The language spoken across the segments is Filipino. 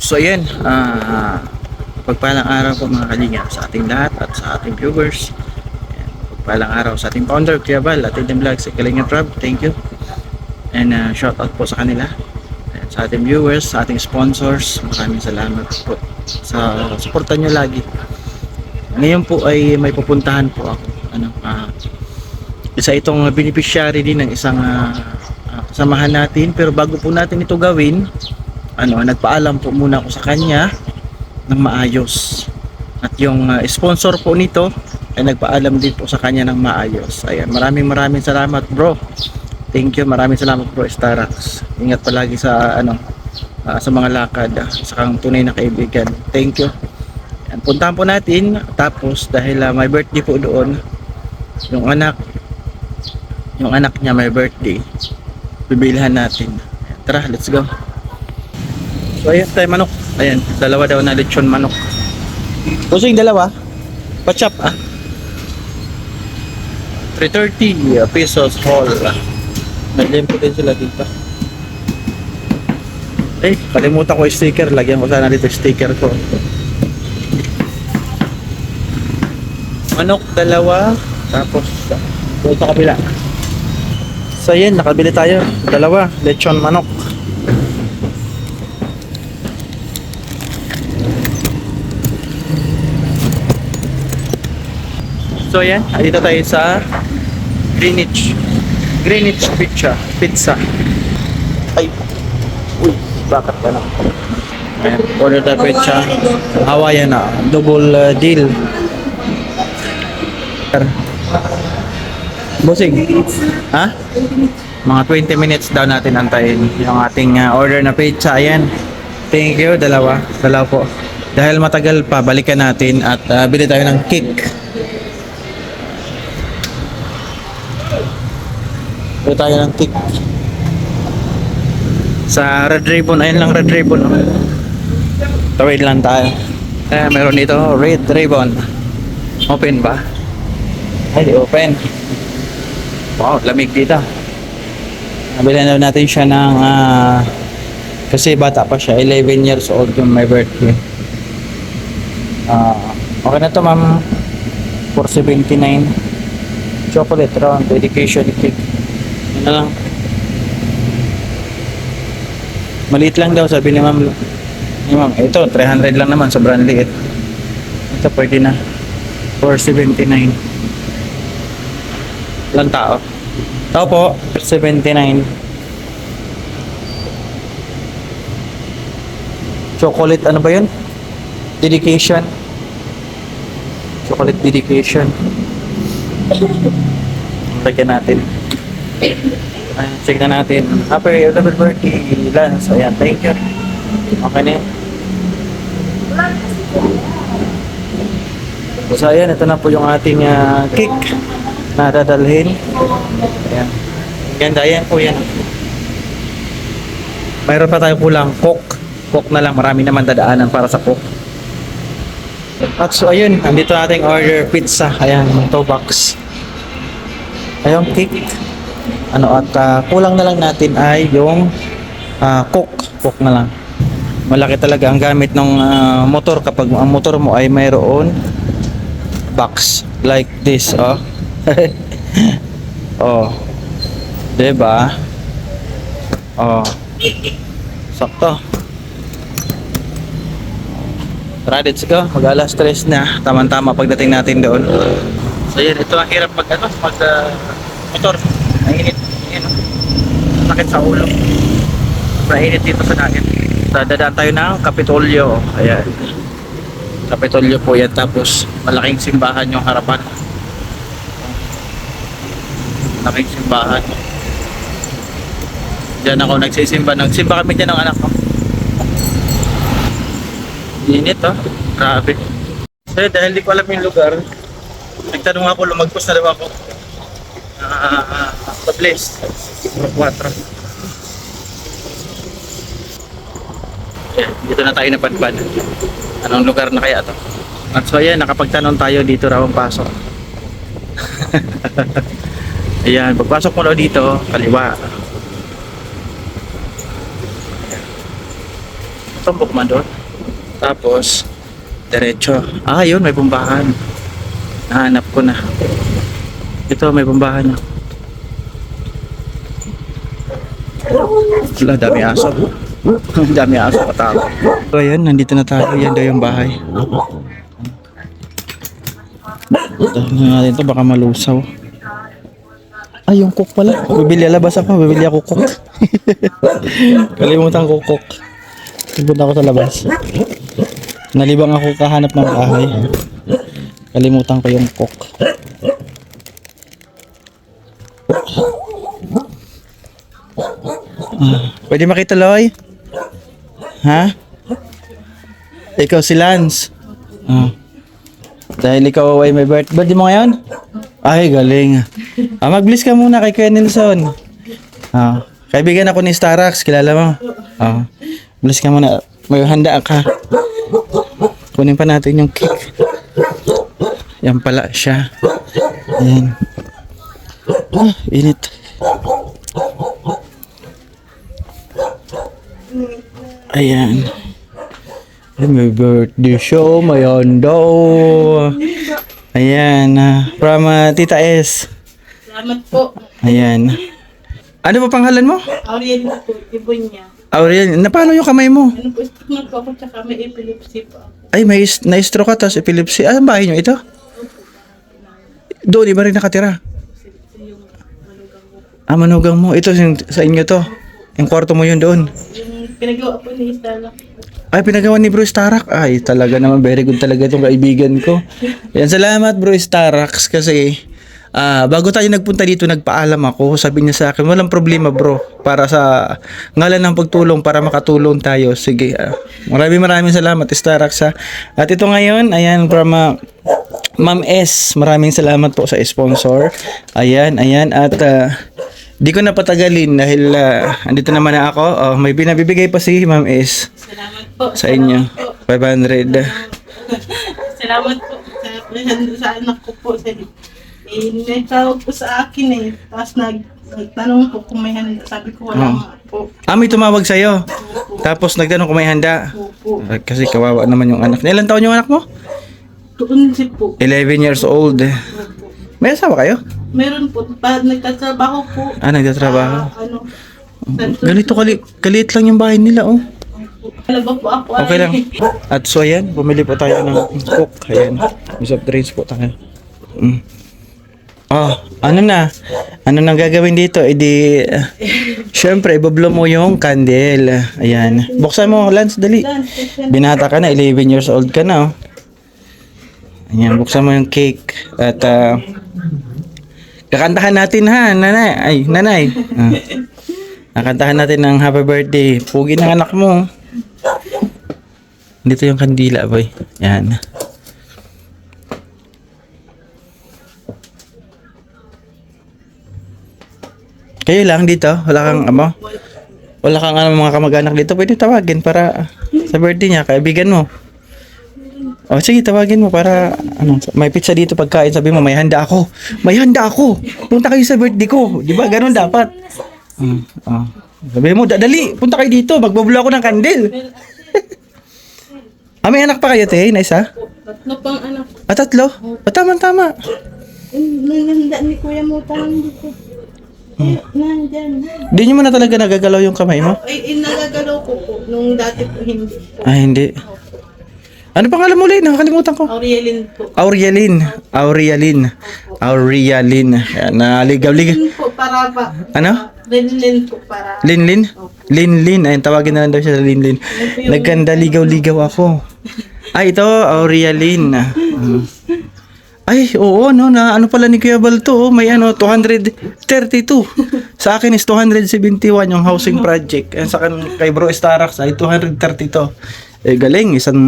So ayan, pagpalang araw po mga kalinga sa ating lahat at sa ating viewers. Ayan, pagpalang araw sa ating founder, Kuya Bal, at Aiden Vlog, sa Kalinga Trab, thank you. And shout out po sa kanila. Ayan, sa ating viewers, sa ating sponsors, maraming salamat po sa suporta nyo lagi. Ngayon po ay may pupuntahan po ako. Isa itong beneficiary din ng isang kasamahan natin, pero bago po natin ito gawin, nagpaalam po muna ako sa kanya ng maayos. At yung sponsor po nito ay nagpaalam din po sa kanya ng maayos. Ayan, maraming salamat, bro. Thank you, maraming salamat, bro Starax. Ingat palagi sa sa mga lakad, sa kang tunay na kaibigan. Thank you. Ayan, puntahan po natin. Tapos dahil may birthday po doon, yung anak niya may birthday, bibilihan natin. Ayan, tara, let's go. So ayan tayo, manok. Ayan, dalawa daw na lechon manok. Gusto yung dalawa? Pachap 330 pesos whole. Naglim po din sila dito. Kalimutan ko yung sticker. Lagyan ko sana dito yung sticker ko. Manok dalawa. Tapos doon sa kabila. So ayan, nakabili tayo. Dalawa, lechon manok. So ayan, dito tayo sa Greenwich Pizza. Ay, uy, bakit ka na? Ayan, order tayo pizza. Hawaiian na, double deal. Bossing, ha? Mga 20 minutes daw natin antayin yung ating order na pizza. Ayan, thank you, dalawa po. Dahil matagal pa, balikan natin at bili tayo ng cake. Bili tayo ng cake sa Red Ribbon. Ayun lang, Red Ribbon. Tawid lang tayo. Meron dito, Red Ribbon. Open ba? Ay, di open. Wow, lamig dito. Nabili na natin siya ng kasi bata pa siya, 11 years old yung my birthday. Okay na to, ma'am. 479 chocolate round dedication cake. Ano lang, maliit lang daw, sabi ni ma'am. Ito 300 lang naman, sobrang liit. Ito pwede na. 479 lang tao. Tao po, 479. Chocolate, ano ba yun? Dedication. Chocolate dedication. Lagyan natin. Ayan, check na natin. Happy double birthday, Lance. Ayan, thank you. Okay na yun. So ayan, ito na po yung ating cake na dadalhin. Ayan. Ganda yan po yan. Mayroon pa tayo pulang coke. Coke na lang, marami naman dadaanan para sa coke. At so ayun, andito ating order pizza. Ayan, 2 box. Ayun, cake. At kulang na lang natin ay yung coke. Coke na lang. Malaki talaga ang gamit ng motor kapag ang motor mo ay mayroon box like this, oh, diba? Sakto. Tara, let's go. Mag-alas 3 na, tama-tama pagdating natin doon. So yun, ito ang hirap mag motor. Mainit. Sakit sa ulo. Mainit dito sa dagat. Dadaan tayo ng Kapitolyo. Ayan, Kapitolyo po yan. Tapos malaking simbahan yung harapan. Malaking simbahan. Diyan ako nagsisimba. Nagsimba kami dyan ng anak ko. Init, grabe. So dahil di ko alam yung lugar, nagtanong ako, lumagpos na daw ako. The place 4. Dito na tayo napadpad. Anong lugar na kaya to? At so ayan, nakapagtanong tayo dito raw ang pasok. Ayan, pagpasok mo daw dito, kaliwa. Tumbok man doon. Tapos, diretso. Ah, yun, may bumbahan. Nahanap ko na. Ito, may bumbahan na. Wala, dami aso. Dami aso, katakot. So, ayan, nandito na tayo. Yan daw yung bahay. Tignan natin ito, baka malusaw. Ay, yung cook pala. Bibili alabas ako, bibili ako cook. Kalimutan ko cook. Pupunta ako sa labas. Nalibang ako kahanap ng bahay. Kalimutan ko yung cook. Pwede makita, Loy? Ha? Ikaw si Lance. Dahil ikaw ay may birthday mo ngayon? Ay, galing. Mag-bless ka muna kay Kuya Nelson. Kaibigan ako ni Starax, kilala mo? Bless ka muna. May handa ka. Kunin pa natin yung cake. Yan pala siya. Ayan. Init. Ayan. May birthday show, may handa. Ayan. From Tita S. Salamat po. Ayan. Ano pa pangalan mo? Auriel na po, ibon niya. Aurel, paano yung kamay mo? Ano po, stigmat po ako, tsaka may epilepsy po ako. Ay, may na-stroke ka, tapos epilepsy. Ah, bahay nyo ito? Doon, iba rin nakatira. Yung manugang ko po. Manugang mo. Ito, sa inyo to. Yung kwarto mo yun doon. Yung pinagawa po ni Istala. Ay, pinagawa ni Bro Starax. Ay, talaga naman, very good talaga itong kaibigan ko. Yan, salamat Bro Starax kasi bago tayo nagpunta dito, nagpaalam ako. Sabi niya sa akin, walang problema bro. Para sa ngalan ng pagtulong, para makatulong tayo. Sige, maraming salamat Starax ha. At ito ngayon, ayan, from Ma'am S. Maraming salamat po sa sponsor. Ayan. At di ko na patagalin dahil andito naman na ako. May binabibigay pa si Ma'am S. Salamat po. Sa inyo. 500. Salamat po sa anak ko po. May tawag po sa akin eh. Tapos nagtanong po kung may handa. Sabi ko wala nga po. May tumawag sa'yo. Tapos nagtanong kung may handa. Opo. Kasi kawawa naman yung anak. Ilan taon yung anak mo? Doon si po. 11 years old. Opo. May asawa kayo? Meron po. Nagtatrabaho po. Nagtatrabaho. Ganito Ganito kaliit lang yung bahay nila, oh. Talaga po ako. Okay lang. At so ayan, bumili po tayo ng coke. Ayan. Soft drinks po tayo. Ano nang gagawin dito? Syempre, ibablo mo yung candle. Ayan. Buksan mo, Lance, dali. Binata ka na, 11 years old ka na, oh. Ayan, buksan mo yung cake. At, kakantahan natin ha, nanay. Kakantahan natin ng happy birthday. Pugi ng anak mo. Dito yung kandila, boy. Yan. Kayo lang dito? Wala kang Wala kang mga kamag-anak dito? Pwede tawagin para sa birthday niya, kaibigan mo. Sige, tawagin mo para may pizza dito pagkain. Sabi mo, may handa ako. Punta kayo sa birthday ko. Di ba? Ganun dapat. Sabi mo, dali. Punta kayo dito. Magbabulo ako ng kandil. May anak pa kayo, te? Na isa? Tatlo pang anak. Tatlo? Tama. Nananda ni Kuya mo dito. Nandyan. Di nyo mo na talaga nagagalaw yung kamay mo? Nagagalaw ko po. Nung dati po hindi po. Hindi. Ano pangalan mo ulit? Nakakalimutan ko. Aurielin po. Aurielin. Naligaw-ligaw. Linlin po para ba? Ano? Linlin po para. Linlin. Ayun, tawagin na lang daw siya sa Linlin. Nagkanda ligaw-ligaw ako. Ito, Aurielin. Ay, oo, ano pala ni Kuya Balto, may 232. Sa akin is 271 yung housing project. Sa kay Bro Starax ay 232. Galing, isang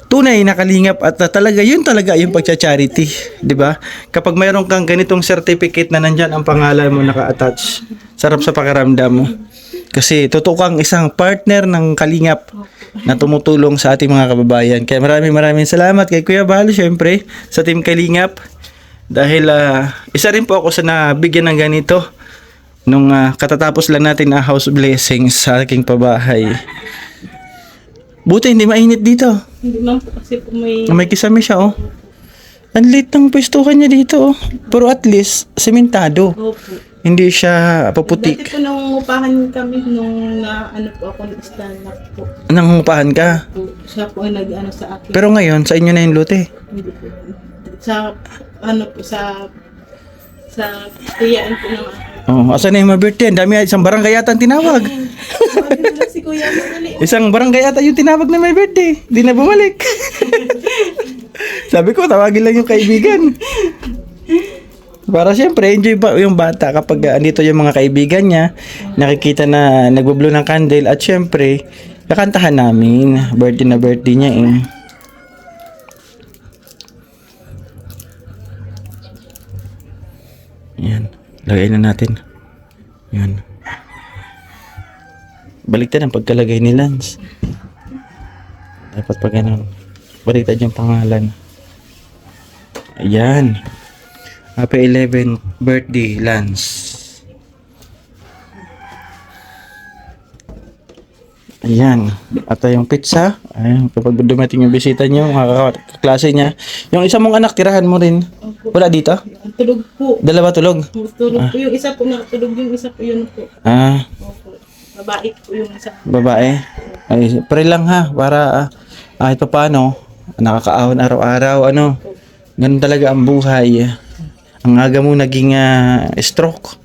tunay na kalingap at talaga yun yung pagcha-charity, 'di ba? Kapag mayroon kang ganitong certificate na nandiyan ang pangalan mo naka-attach, sarap sa pakiramdam mo. Kasi totoo kang isang partner ng kalingap na tumutulong sa ating mga kababayan. Kaya maraming salamat kay Kuya Bal, syempre, sa Team Kalingap. Dahil isa rin po ako sa nabigyan ng ganito nung katatapos lang natin na house blessings sa aking pabahay. Buti hindi mainit dito. Hindi man po kasi po may... May kisame siya, oh. Ang lit ng pwestuhan niya dito, oh. Pero at least, sementado. Opo. Hindi siya Dati paputik. po nung upahan kami nung na ano po ako na-stand up po. Nangungupahan ka. Po, siya po ang nag-ano sa akin. Pero ngayon, sa inyo na yung lote. Hindi po. Sa ano po sa tiyaan po ng akin. Oh, asan na yung mga birthday? Ang dami, isang barangay yata ang tinawag. Sabi nila si Kuya madali. Isang barangay yata yung tinawag na may birthday. Di na bumalik. Sabi ko, tawagin lang yung kaibigan. Para siyempre, enjoy ba yung bata kapag andito yung mga kaibigan niya, nakikita na nagbublo ng candle at siyempre, kakantahan namin. Birthday na birthday niya eh. Yan. Lagay na natin. Yan. Baliktad ang pagkalagay ni Lance. Dapat pa ganun. Baliktad yung pangalan. Ayan. Happy 11th birthday, Lance. Ayan. At yung pizza. Ayan. Kapag dumating yung bisita nyo, mga kaklase niya. Yung isa mong anak, tirahan mo rin. Wala dito? Tulog po. Dalawa tulog? Tulog po. Yung isa po nakatulog, yung isa po yun po. Ah, Opo. Babae po yung isa. babae. Ay, pare lang ha. Para kahit pa paano, nakakaahon araw-araw. Ano, ganun talaga ang buhay. Ang aga mo naging stroke.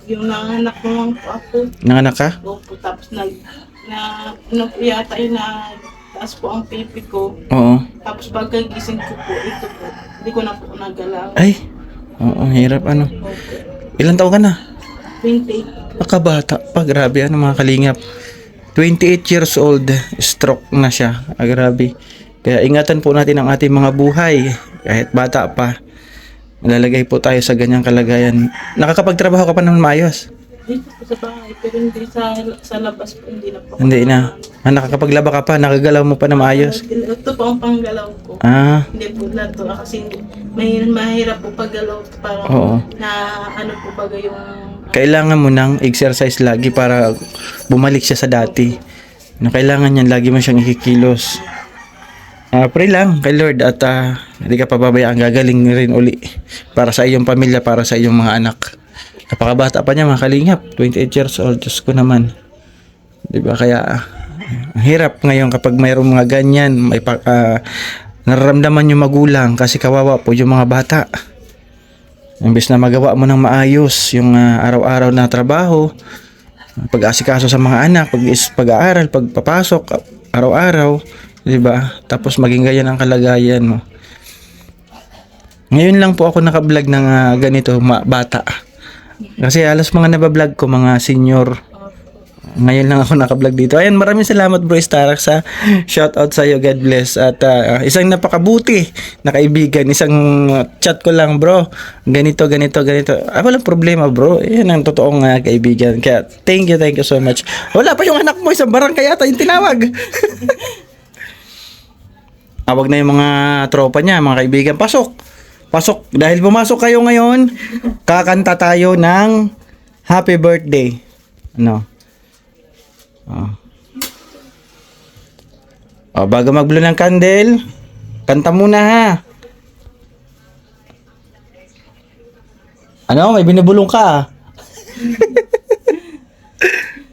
Yung nanganak ko lang po ako. Nanganak ka? Opo. Tapos ano po yata yun na taas po ang pipi ko. Oo. Tapos pagkagising ko po, ito po. Hindi ko na po nagalaw. Ay, oo, hirap ano. Opo. Ilan taon ka na? 28. Nakabata pa, grabe ano mga kalingap. 28 years old, stroke na siya. Grabe. Kaya ingatan po natin ang ating mga buhay. Kahit bata pa, malalagay po tayo sa ganyang kalagayan. Nakakapagtrabaho ka pa naman maayos? Dito po sa bahay, pero hindi sa labas po, hindi na po. Hindi na. Nakakapaglaba ka pa, nakagalaw mo pa na maayos. Ito po ang panggalaw ko. Ah, Hindi po na to kasi mahirap po paggalaw para Oo. na ano po baga yung kailangan mo ng exercise lagi para bumalik siya sa dati. Kailangan niyan lagi mo siyang ikikilos. Pray lang kay Lord at hindi ka pababayaan, gagaling rin uli para sa iyong pamilya, para sa iyong mga anak. Napakabata pa niya mga kalingap, 28 years old, Diyos ko naman. Diba kaya ang hirap ngayon kapag mayroong mga ganyan, may nararamdaman yung magulang kasi kawawa po yung mga bata. Imbes na magawa mo ng maayos yung araw-araw na trabaho, pag-asikaso sa mga anak, pag-aaral, pagpapasok, araw-araw, di ba? Tapos maging ganyan ang kalagayan mo. Ngayon lang po ako naka-vlog ng ganito, bata. Kasi alas mga nabablog ko, mga senior. Ngayon lang ako naka-vlog dito. Ayan, maraming salamat bro Starak sa shoutout sa iyo. God bless. At isang napakabuti na kaibigan. Isang chat ko lang bro. Ganito. Walang problema bro. Yan ang totoong kaibigan. Kaya thank you so much. Wala pa yung anak mo. Isang barangay yata yung tinawag. Awag na yung mga tropa niya, mga kaibigan. Pasok. Dahil pumasok kayo ngayon, kakanta tayo ng happy birthday. Ano? Bago mag-blow ng candle, kanta muna ha. Ano? May binubulong ka.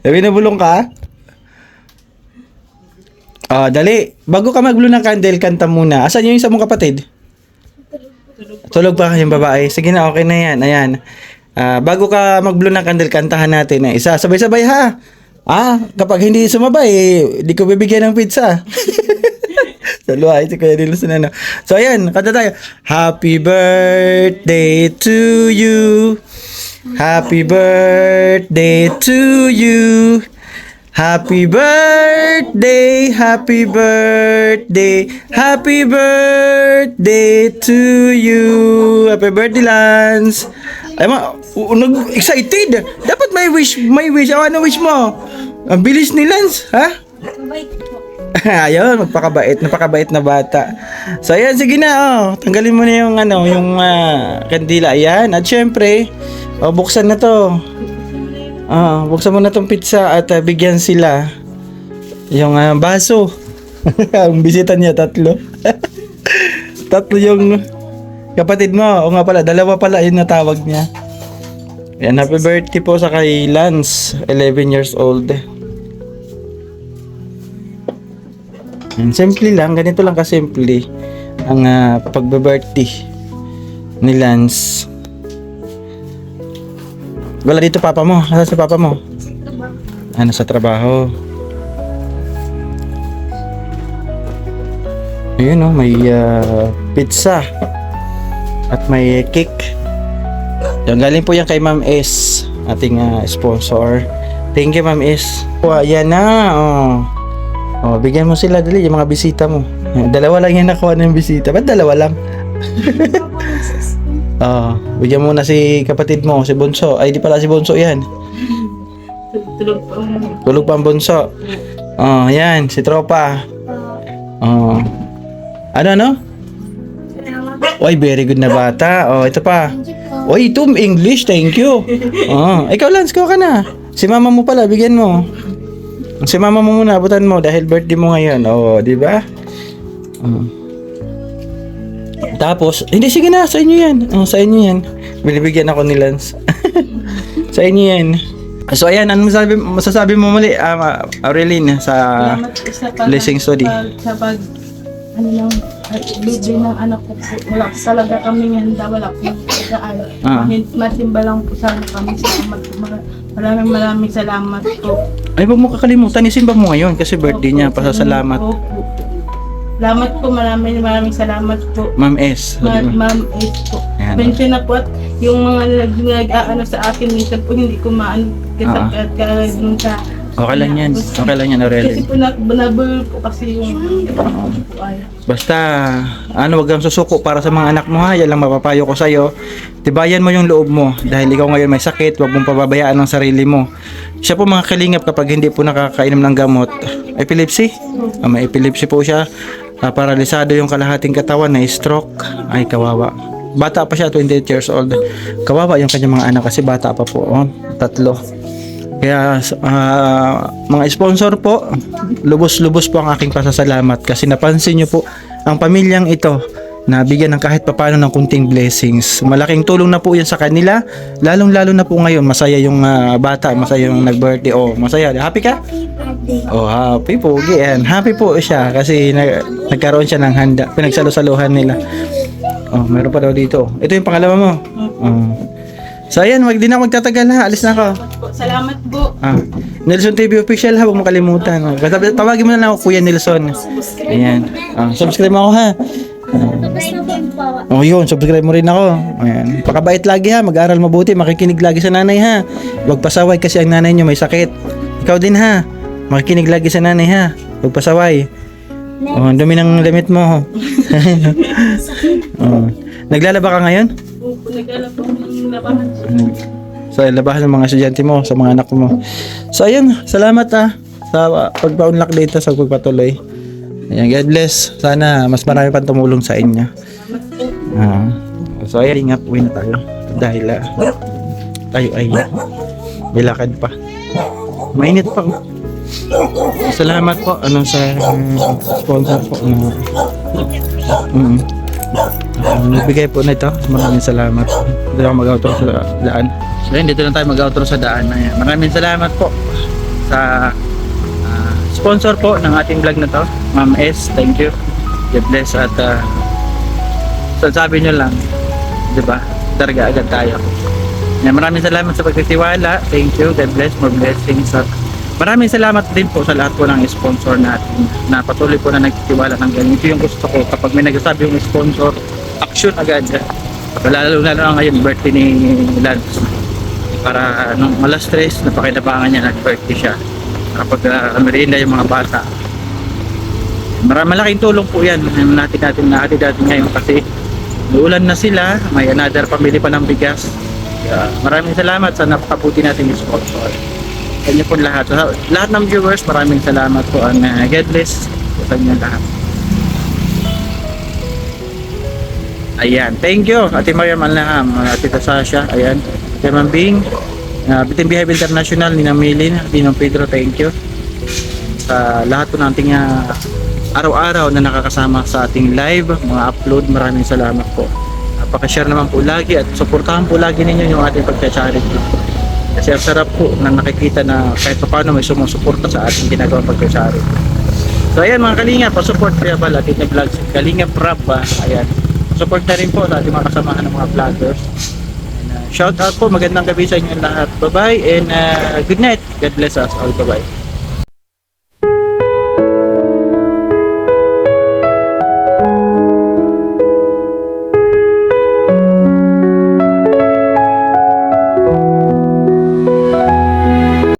May binubulong ka? Dali. Bago ka mag-blow ng candle, kanta muna. Asan yung isa mong kapatid? Tulog pa yung babae. Sige na, okay na yan. Ayan. Bago ka mag-blow ng candle, kantahan natin ng isa. Sabay-sabay ha. Kapag hindi sumabay, di ko bibigyan ng pizza. Saluhay si Kuya Dilos na. So ayan, kanta tayo. Happy birthday to you. Happy birthday to you. Happy birthday, happy birthday, happy birthday to you. Happy birthday, Lance. Ay excited. Dapat may wish. Ano wish mo? Ang bilis ni Lance, ha? Mabait po. Ayun, napakabait na bata. So ayan, sige na tanggalin mo na yung yung kandila. Ayan, at syempre, buksan na to. Buksan mo na tong pizza at bigyan sila yung baso. Ang bisita niya, 3. 3 yung kapatid mo. O nga pala, 2 pala yung natawag niya. Yan, happy birthday po sa kay Lance, 11 years old. Yan, simple lang, ganito lang kasimple ang pagbe-birthday ni Lance. Wala dito papa mo. Nasaan si papa mo? Sa trabaho. Ayun may pizza at may cake. Yung galing po yan kay Ma'am S, ating sponsor. Thank you Ma'am S. Yan na. Bigyan mo sila dali yung mga bisita mo. 2 lang yan nakuha ng bisita. Ba't 2 lang? Bigyan mo na si kapatid mo, si Bunso. Ay, di pala si Bunso yan. Tulog pa ang Bunso. Yan, si Tropa. Ano? Oy, very good na bata. Ito pa. Oy, ito English, thank you. Ikaw Lance, ikaw ka na. Si mama mo pala, bigyan mo. Si mama mo muna, abutan mo dahil birthday mo ngayon. Di ba? Tapos, hindi, sige na, sa inyo yan. Sa inyo yan. Binibigyan ako ni Lance. Sa inyo yan. So ayan, ano masasabi mo muli, Aurelien, sa blessing study? Sa birthday ng anak ko po. Wala po talaga kami handa, wala po pagkaan. Masimba lang po sana kami. Salamat po. Maraming salamat po. Ay, huwag mo kakalimutan, isimba mo ngayon kasi birthday niya, pasasalamat. Opo. Salamat po, maraming salamat po. Ma'am S. Ma'am S po. Mention na po at yung mga nag-aano sa akin, minsan po hindi ko maano dun sa... Okay lang yan, Aurelien. Kasi po nabul po kasi yung... Basta, wag kang susuko para sa mga anak mo ha. Yan lang mapapayo ko sa'yo. Tibayan mo yung loob mo. Dahil ikaw ngayon may sakit, wag mong pababayaan ang sarili mo. Siya po mga kalingap kapag hindi po nakakainom ng gamot. Epilepsy? May epilepsy po siya. Paralisado yung kalahating katawan na stroke. Ay, kawawa. Bata pa siya, 28 years old. Kawawa yung kanyang mga anak kasi bata pa po. 3. Kaya mga sponsor po, lubos-lubos po ang aking pasasalamat kasi napansin nyo po ang pamilyang ito na bigyan ng kahit papano ng kunting blessings. Malaking tulong na po yan sa kanila, lalong-lalo na po ngayon. Masaya yung bata, masaya yung nag-birthday. Masaya. Happy ka? Happy po. Happy po siya kasi nagkaroon siya ng handa. Pinagsalo-saluhan nila. Meron pa daw dito. Ito yung pangalawa mo. So ayan, di na ako magtatagal ha. Alis na ako. Salamat po. Nelson TV official ha, huwag mo kalimutan. Tawagin mo na lang ako, Kuya Nelson. Ayan. Subscribe mo ako ha. Yun, subscribe mo rin ako. Ayan. Pakabait lagi ha, mag-aral mabuti, makikinig lagi sa nanay ha. Huwag pasaway kasi ang nanay nyo may sakit. Ikaw din ha, makikinig lagi sa nanay ha. Huwag pasaway. Ang dumi ng damit mo. Naglalaba ka ngayon? Opo, naglalaba ng labahan. Sa labahan ng mga estudyante mo, sa mga anak mo. So ayun, salamat sa pagpa-unlock dito, sa pagpatuloy. Ayan, God bless. Sana mas marami pang tumulong sa inyo. So ayun, ingat, uwi na tayo. Dahil tayo ay bilakad pa. Mainit pa. Salamat po sa sponsor po nagbigay po nito. Maraming salamat. Dito ako mag-outro sa daan. So yun, dito lang tayo mag-outro sa daan. Maraming salamat po sa sponsor po ng ating vlog na to, Ma'am S. Thank you. God bless. At sabi nyo lang, diba, targa agad tayo. Maraming salamat sa pagtitiwala. Thank you. God bless. More blessings. At maraming salamat din po sa lahat po ng sponsor natin na patuloy po na nagtitiwala ng ganito. Yung gusto ko kapag may nagsasabi yung sponsor, action agad. Lalo na ngayon birthday ni Lance. Para nung alas 3 napakinabangan niya nag-birthday siya. Kapag merienda yung mga bata. Malaking tulong po yan. Natin ngayon kasi uulan na sila. May another pamili pa ng bigas. Maraming salamat sa napakabuti natin yung sponsor. Kanya po lahat. So, lahat ng viewers, maraming salamat po. God bless sa inyo lahat. Ayan, thank you Ate Mariam Alnaham, Ate Sasha, ayan, Ate Mambing, Bitin Behave International, Nina Milin, Ninong Pedro, thank you sa lahat po nating araw-araw na nakakasama sa ating live, mga upload. Maraming salamat po. Pakishare naman po lagi at suportahan po lagi ninyo yung ating pagcha-charity. Kasi ang sarap po na nakikita na kahit pa paano may sumusuporta sa ating ginagawang pagcha-charity. So ayan mga Kalinga, pa-support Kuya Bal at Tinda Vlogs, Kalinga Prab ba? Ayan. Support na rin po sa ating mga kasamahan ng mga vloggers. And, shout out po, magandang gabi sa inyo lahat. Bye bye and good night. God bless us all. Bye bye.